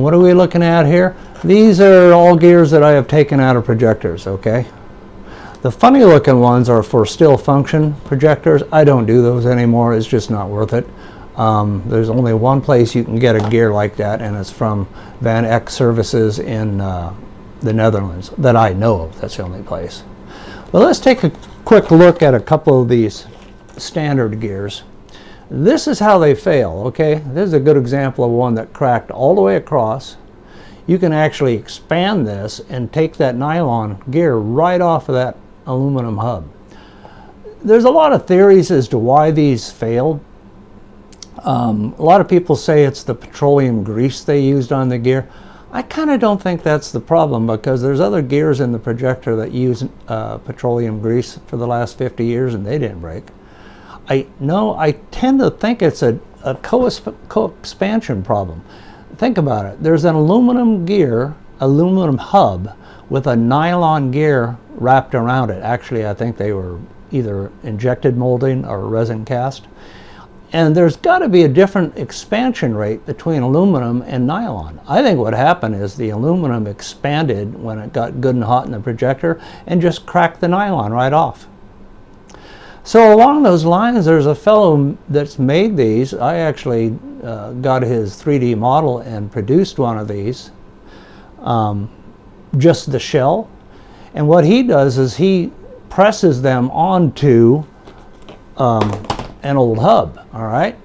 what are we looking at here? These are all gears that I have taken out of projectors, okay? The funny looking ones are for still function projectors. I don't do those anymore. It's just not worth it. There's only one place you can get a gear like that, and it's from Van Eck Services in the Netherlands that I know of. That's the only place. Well, let's take a quick look at a couple of these standard gears. This is how they fail, okay? This is a good example of one that cracked all the way across. You can actually expand this and take that nylon gear right off of that aluminum hub. There's a lot of theories as to why these failed. A lot of people say it's the petroleum grease they used on the gear. I kind of don't think that's the problem, because there's other gears in the projector that use petroleum grease for the last 50 years and they didn't break. I tend to think it's a co-expansion problem. Think about it. There's an aluminum gear, aluminum hub with a nylon gear wrapped around it. Actually, I think they were either injected molding or resin cast. And there's got to be a different expansion rate between aluminum and nylon. I think what happened is the aluminum expanded when it got good and hot in the projector and just cracked the nylon right off. So along those lines, there's a fellow that's made these. I actually got his 3D model and produced one of these, just the shell. And what he does is he presses them onto an old hub, all right?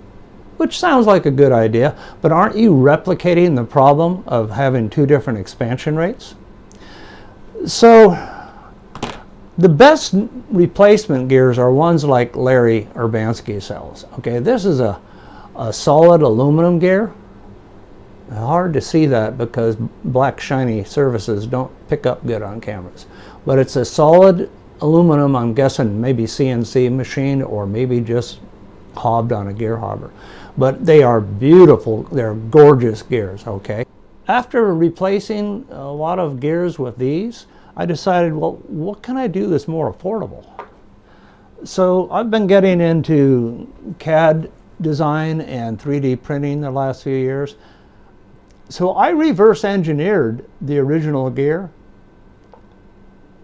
Which sounds like a good idea, but aren't you replicating the problem of having two different expansion rates? So the best replacement gears are ones like Larry Urbanski sells. Okay, this is a solid aluminum gear. Hard to see that because black shiny surfaces don't pick up good on cameras. But it's a solid aluminum, I'm guessing maybe CNC machined or maybe just hobbed on a gear hobber. But they are beautiful, they're gorgeous gears, okay? After replacing a lot of gears with these, I decided, well, what can I do that's more affordable? So I've been getting into CAD design and 3D printing the last few years. So I reverse engineered the original gear,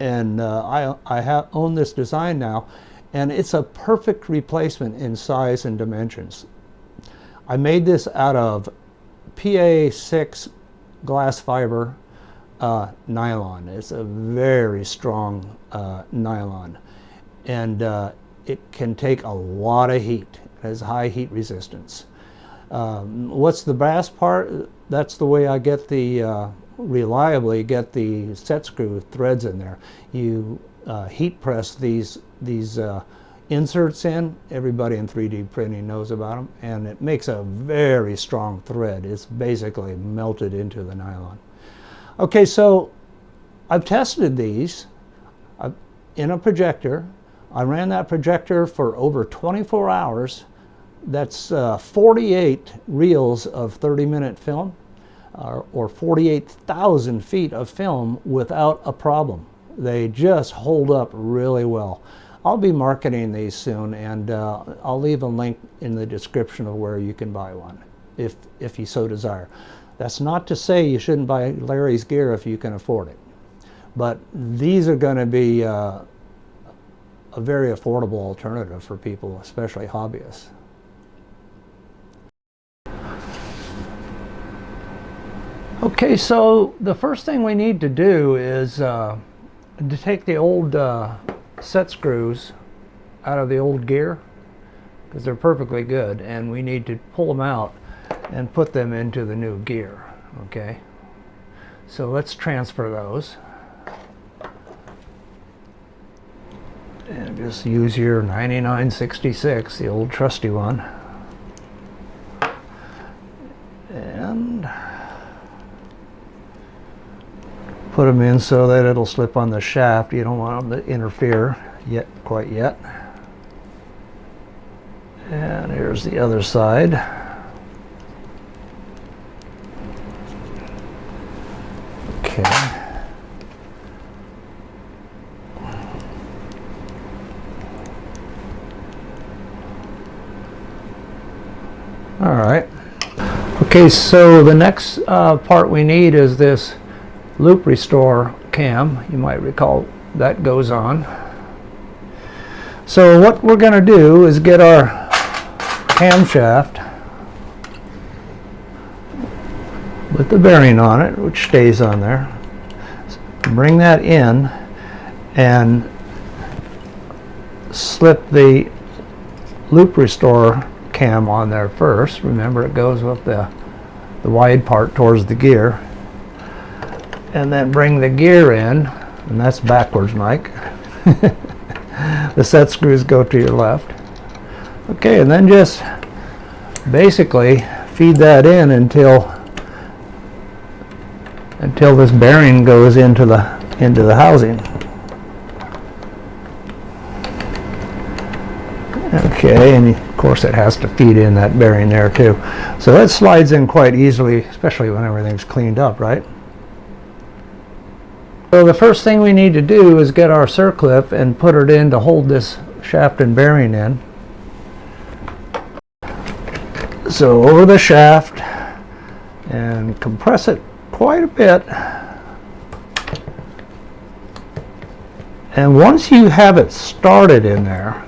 and I own this design now, and it's a perfect replacement in size and dimensions. I made this out of PA6 glass fiber nylon. It's a very strong nylon, and it can take a lot of heat. It has high heat resistance. What's the brass part? That's the way I get the reliably get the set screw threads in there. You heat press these inserts in. Everybody in 3D printing knows about them, and it makes a very strong thread. It's basically melted into the nylon. Okay, so I've tested these in a projector. I ran that projector for over 24 hours. That's 48 reels of 30-minute film, or 48,000 feet of film without a problem. They just hold up really well. I'll be marketing these soon, and I'll leave a link in the description of where you can buy one, if you so desire. That's not to say you shouldn't buy Larry's gear if you can afford it. But these are going to be a very affordable alternative for people, especially hobbyists. Okay, so the first thing we need to do is to take the old set screws out of the old gear, because they're perfectly good, and we need to pull them out and put them into the new gear. Okay, so let's transfer those, and just use your 9966, the old trusty one, and put them in so that it'll slip on the shaft. You don't want them to interfere quite yet. And here's the other side. Okay. All right. Okay, so the next part we need is this loop restore cam. You might recall that goes on. So what we're going to do is get our camshaft with the bearing on it, which stays on there. Bring that in and slip the loop restore cam on there first. Remember, it goes with the wide part towards the gear. And then bring the gear in, and that's backwards, Mike. The set screws go to your left. Okay, and then just basically feed that in until this bearing goes into the housing. Okay, and of course it has to feed in that bearing there too. So that slides in quite easily, especially when everything's cleaned up, right? So the first thing we need to do is get our circlip and put it in to hold this shaft and bearing in. So over the shaft and compress it quite a bit. And once you have it started in there,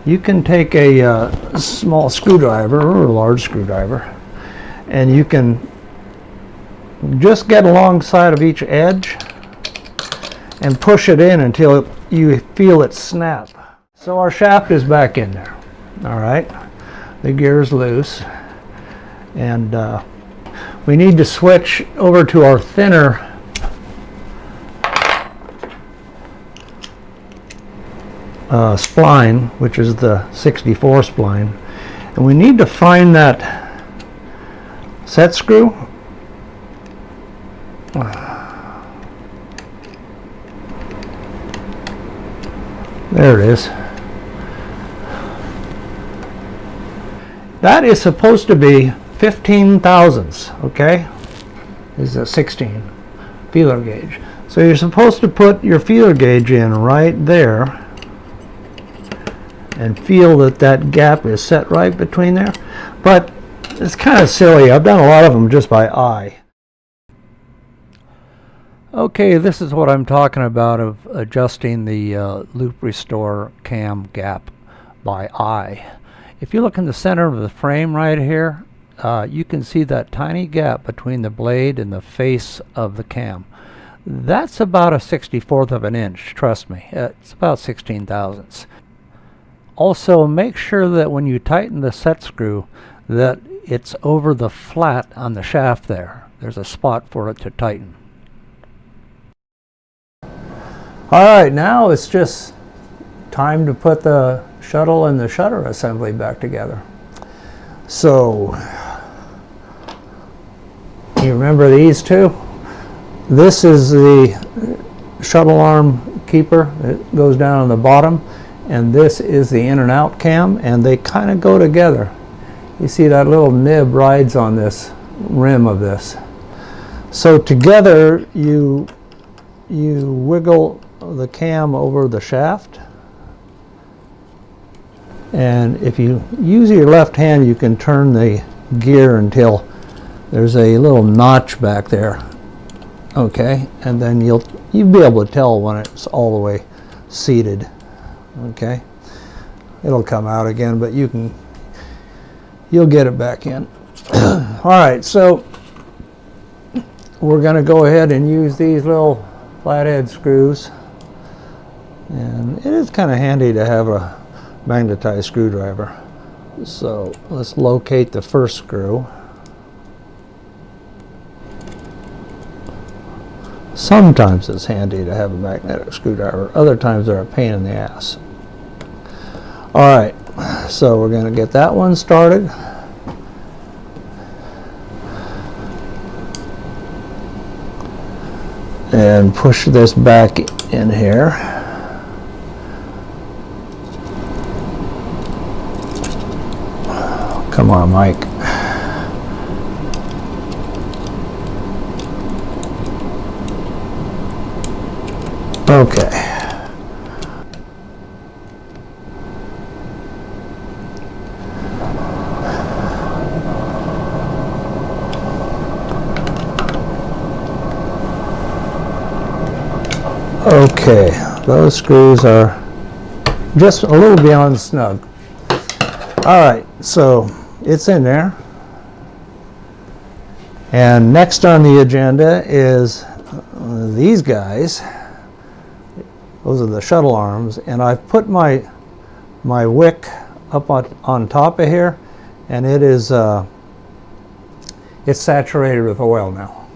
you can take a small screwdriver or a large screwdriver, and you can just get alongside of each edge and push it in until you feel it snap. So our shaft is back in there. All right, the gear is loose, and we need to switch over to our thinner spline, which is the 64 spline, and we need to find that set screw. There it is. That is supposed to be 15 thousandths, okay? This is a 16 feeler gauge. So you're supposed to put your feeler gauge in right there and feel that that gap is set right between there. But it's kind of silly. I've done a lot of them just by eye. Okay, this is what I'm talking about, of adjusting the loop restore cam gap by eye. If you look in the center of the frame right here, you can see that tiny gap between the blade and the face of the cam. That's about a 64th of an inch, trust me. It's about 16 thousandths. Also, make sure that when you tighten the set screw that it's over the flat on the shaft there. There's a spot for it to tighten. Alright, now it's just time to put the shuttle and the shutter assembly back together. So, you remember these two? This is the shuttle arm keeper. It goes down on the bottom, and this is the in and out cam, and they kind of go together. You see that little nib rides on this rim of this. So together you wiggle the cam over the shaft, and if you use your left hand you can turn the gear until there's a little notch back there, okay, and then you'll be able to tell when it's all the way seated. Okay, it'll come out again, but you'll get it back in. All right, so we're going to go ahead and use these little flathead screws, and it is kind of handy to have a magnetized screwdriver. So let's locate the first screw. Sometimes it's handy to have a magnetic screwdriver, other times they're a pain in the ass. Alright, so we're going to get that one started. And push this back in here. Come on, Mike. Okay. Okay, those screws are just a little beyond snug. All right, so it's in there. And next on the agenda is these guys. Those are the shuttle arms, and I've put my wick up on top of here, and it is it's saturated with oil now.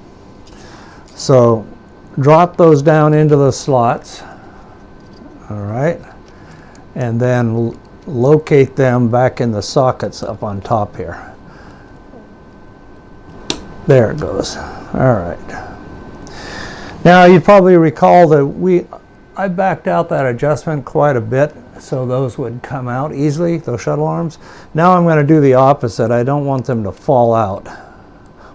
So drop those down into the slots, all right, and then locate them back in the sockets up on top here. There it goes. All right. Now you probably recall that I backed out that adjustment quite a bit so those would come out easily, those shuttle arms. Now I'm going to do the opposite. I don't want them to fall out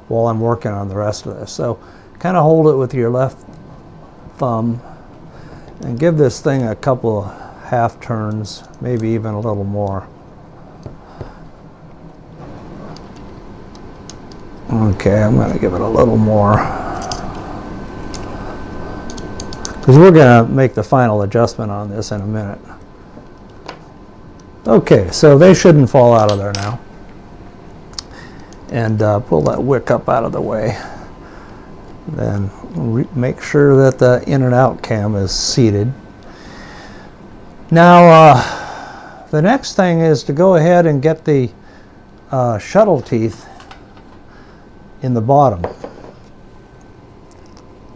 while I'm working on the rest of this. So kind of hold it with your left thumb and give this thing a couple of half turns, maybe even a little more. Okay, I'm going to give it a little more, because we're going to make the final adjustment on this in a minute. Okay, so they shouldn't fall out of there now. And pull that wick up out of the way. Then make sure that the in and out cam is seated. Now, the next thing is to go ahead and get the shuttle teeth in the bottom.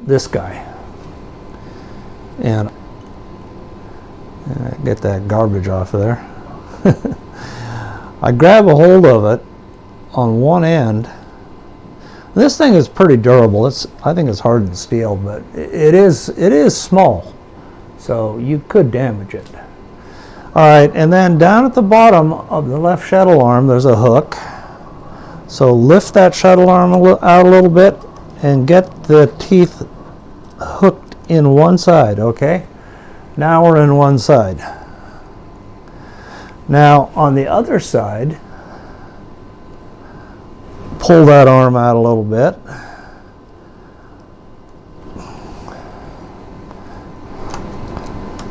This guy. And get that garbage off of there. I grab a hold of it on one end. This thing is pretty durable. I think it's hardened steel, but it is small, so you could damage it. All right, and then down at the bottom of the left shuttle arm, there's a hook. So lift that shuttle arm out a little bit and get the teeth hooked in one side, okay? Now we're in one side. Now on the other side, pull that arm out a little bit.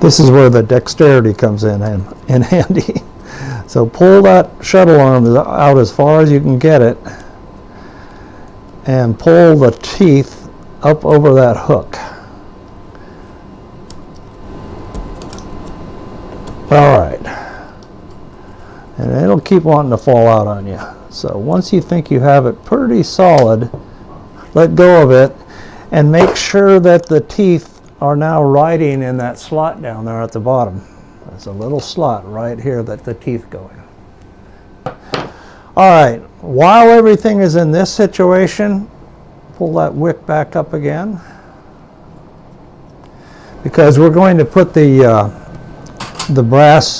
This is where the dexterity comes in handy. So pull that shuttle arm out as far as you can get it and pull the teeth up over that hook. All right. And it'll keep wanting to fall out on you. So once you think you have it pretty solid, let go of it and make sure that the teeth are now riding in that slot down there at the bottom. There's a little slot right here that the teeth go in. All right, while everything is in this situation, pull that wick back up again, because we're going to put the brass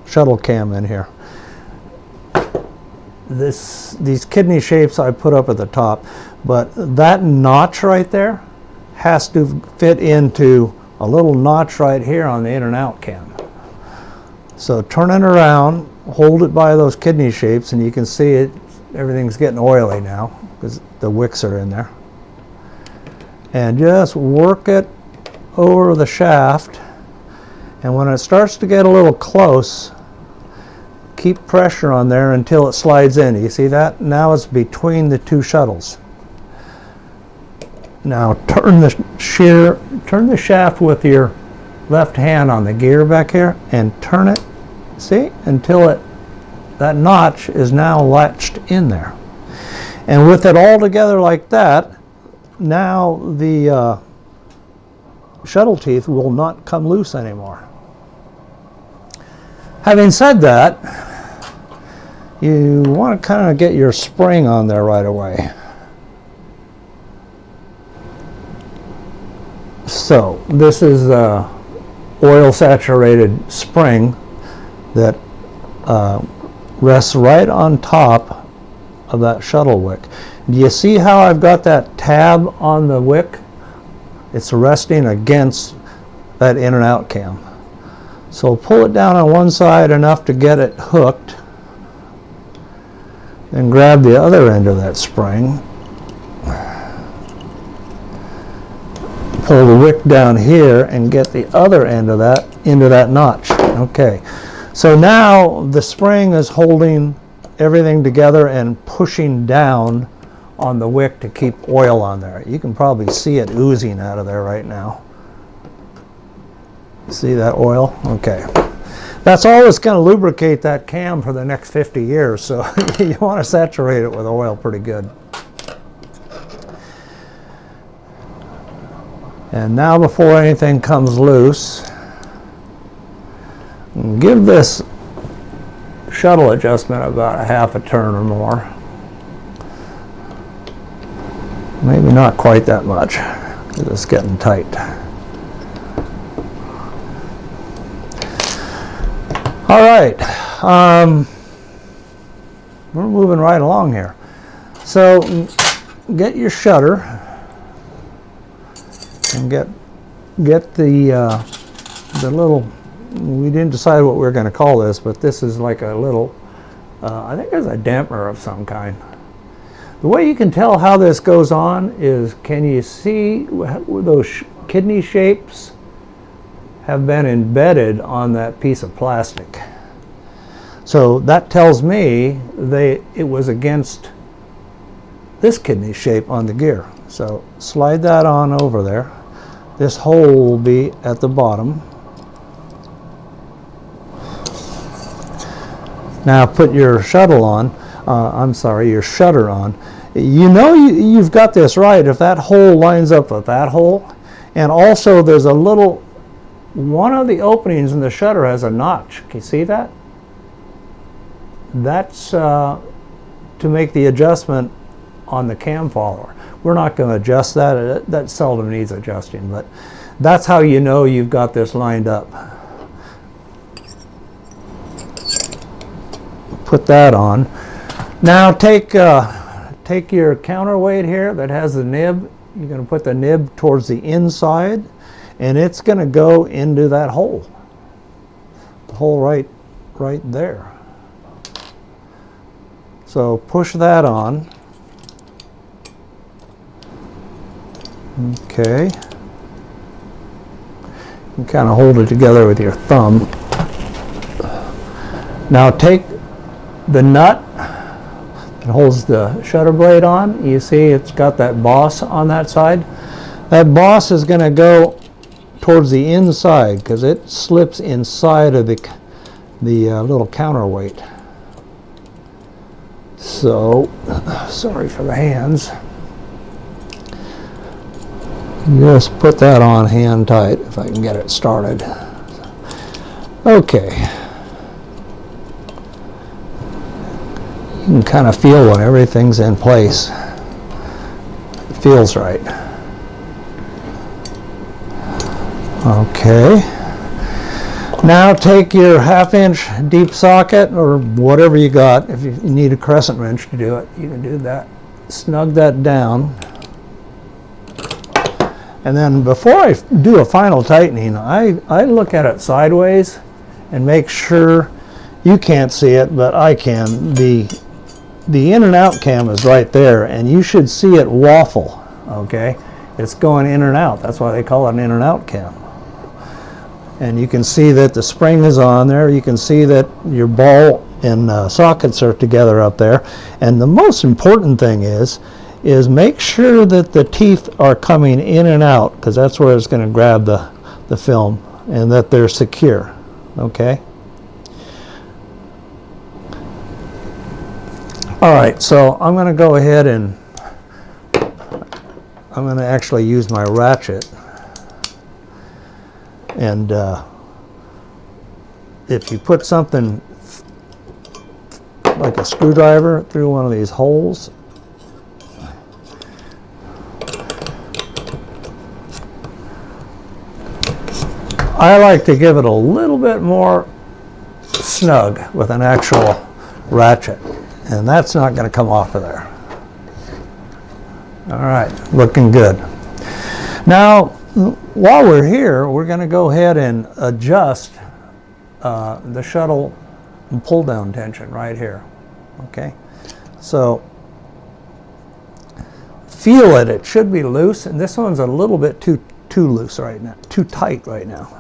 shuttle cam in here. These kidney shapes I put up at the top, but that notch right there has to fit into a little notch right here on the in and out cam. So turn it around, hold it by those kidney shapes, and you can see it. Everything's getting oily now because the wicks are in there. And just work it over the shaft, and when it starts to get a little close, keep pressure on there until it slides in. You see that? Now it's between the two shuttles. Now turn the shaft with your left hand on the gear back here and turn it, see, until that notch is now latched in there. And with it all together like that, now the shuttle teeth will not come loose anymore. Having said that, you want to kind of get your spring on there right away. So this is a oil saturated spring that rests right on top of that shuttle wick. Do you see how I've got that tab on the wick? It's resting against that in and out cam. So pull it down on one side enough to get it hooked, and grab the other end of that spring pull the wick down here and get the other end of that into that notch. Okay, so now the spring is holding everything together and pushing down on the wick to keep oil on there. You can probably see it oozing out of there right now. See that oil? Okay. That's all that's going to lubricate that cam for the next 50 years, so you want to saturate it with oil pretty good. And now before anything comes loose, give this shuttle adjustment about a half a turn or more. Maybe not quite that much, because it's getting tight. All right, we're moving right along here. So get your shutter and get the little, we didn't decide what we were going to call this, but this is like a little, I think it's a dampener of some kind. The way you can tell how this goes on is, can you see those kidney shapes have been embedded on that piece of plastic? So that tells me it was against this kidney shape on the gear. So slide that on over there. This hole will be at the bottom. Now put your shuttle on. Your shutter on. You know you've got this right if that hole lines up with that hole. And also there's a little, one of the openings in the shutter has a notch. Can you see that? That's to make the adjustment on the cam follower. We're not going to adjust that. That seldom needs adjusting, but that's how you know you've got this lined up. Put that on. Now take your counterweight here that has the nib. You're going to put the nib towards the inside, and it's going to go into that hole. The hole right there. So push that on. Okay. You kind of hold it together with your thumb. Now take the nut that holds the shutter blade on. You see it's got that boss on that side. That boss is going to go towards the inside because it slips inside of the little counterweight. So, sorry for the hands. Just put that on hand tight if I can get it started. Okay. You can kind of feel when everything's in place. It feels right. Okay. Now take your 1/2-inch deep socket or whatever you got. If you need a crescent wrench to do it, you can do that. Snug that down. And then before I do a final tightening, I look at it sideways and make sure, you can't see it, but I can. The in and out cam is right there, and you should see it waffle, okay? It's going in and out. That's why they call it an in and out cam. And you can see that the spring is on there. You can see that your ball and sockets are together up there. And the most important thing is make sure that the teeth are coming in and out, because that's where it's going to grab the film, and that they're secure, okay? All right, so I'm going to go ahead and I'm going to actually use my ratchet. And if you put something like a screwdriver through one of these holes, I like to give it a little bit more snug with an actual ratchet, and that's not going to come off of there. All right, looking good. Now, while we're here, we're going to go ahead and adjust the shuttle pull down tension right here. Okay, so feel it. It should be loose, and this one's a little bit too too loose right now, too tight right now.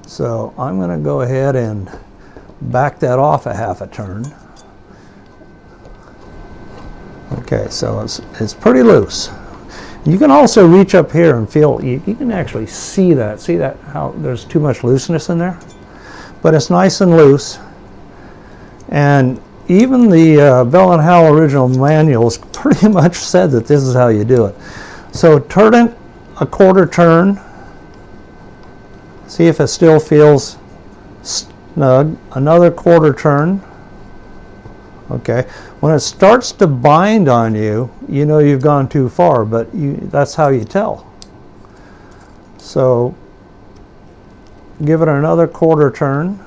So I'm going to go ahead and back that off a half a turn. Okay, so it's pretty loose. You can also reach up here and feel, you can actually see that how there's too much looseness in there, but it's nice and loose. And even the Bell & Howell original manuals pretty much said that this is how you do it. So turn it a quarter turn, see if it still feels snug, another quarter turn. Okay, when it starts to bind on you, you know you've gone too far, but that's how you tell. So give it another quarter turn,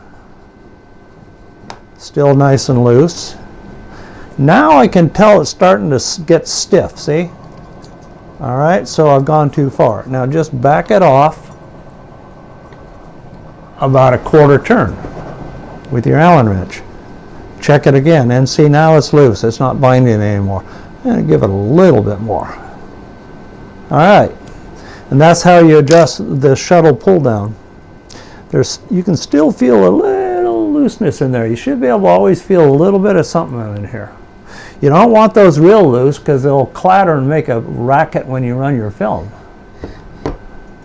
still nice and loose. Now I can tell it's starting to get stiff, see? All right, so I've gone too far. Now just back it off about a quarter turn with your Allen wrench. Check it again and see, now it's loose. It's not binding anymore. And give it a little bit more. All right, and that's how you adjust the shuttle pull down. You can still feel a little looseness in there. You should be able to always feel a little bit of something in here. You don't want those real loose because they'll clatter and make a racket when you run your film.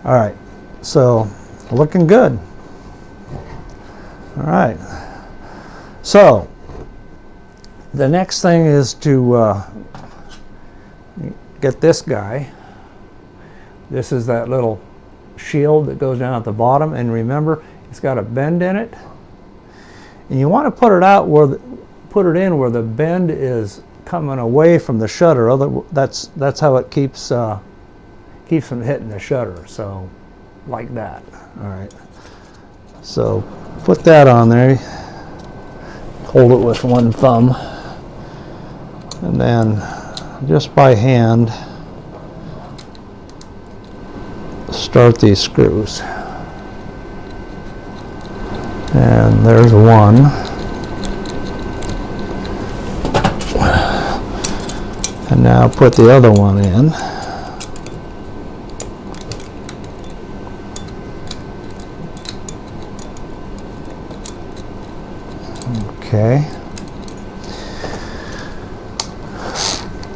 All right, so looking good. All right, so the next thing is to get this guy. This is that little shield that goes down at the bottom, and remember, it's got a bend in it. And you want to put it out where put it in where the bend is coming away from the shutter. That's how it keeps from hitting the shutter. So like that. All right. So put that on there. Hold it with one thumb. And then just by hand start these screws. And there's one. And now put the other one in. Okay.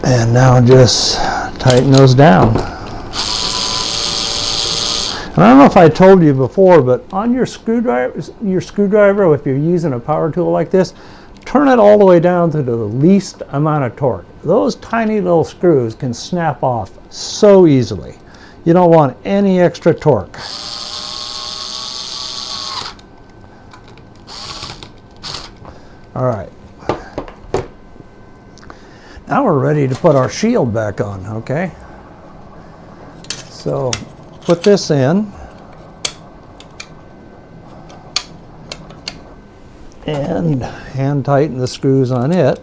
And now just tighten those down. And I don't know if I told you before, but on your screwdriver, if you're using a power tool like this, turn it all the way down to the least amount of torque. Those tiny little screws can snap off so easily. You don't want any extra torque. All right. Now we're ready to put our shield back on, okay? So put this in. And hand tighten the screws on it.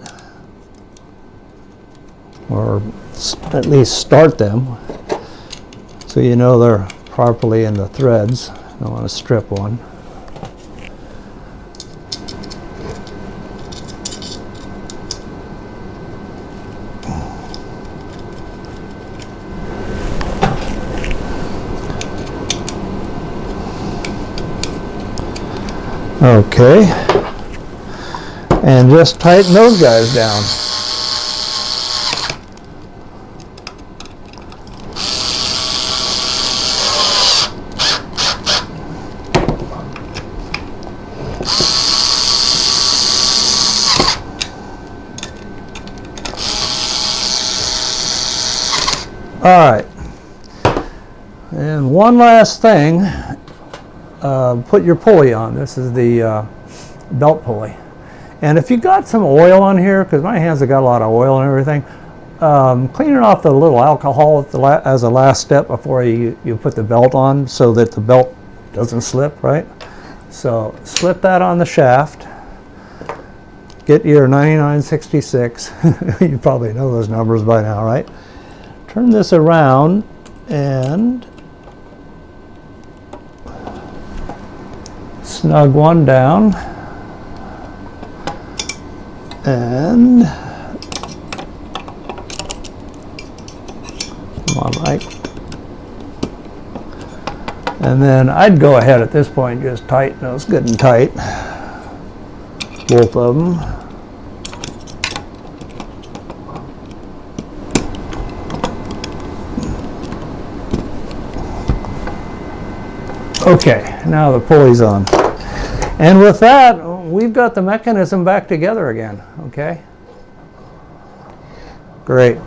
Or at least start them so you know they're properly in the threads. I want to strip one. Okay, and just tighten those guys down. All right, and one last thing. Put your pulley on. This is the belt pulley. And if you got some oil on here, because my hands have got a lot of oil and everything, clean it off with a little alcohol as a last step before you put the belt on so that the belt doesn't slip, right? So slip that on the shaft. Get your 9966. You probably know those numbers by now, right? Turn this around and snug one down, and come on, Mike. And then I'd go ahead at this point and just tighten those good and tight. Both of them. Okay, now the pulley's on. And with that, we've got the mechanism back together again, okay? Great.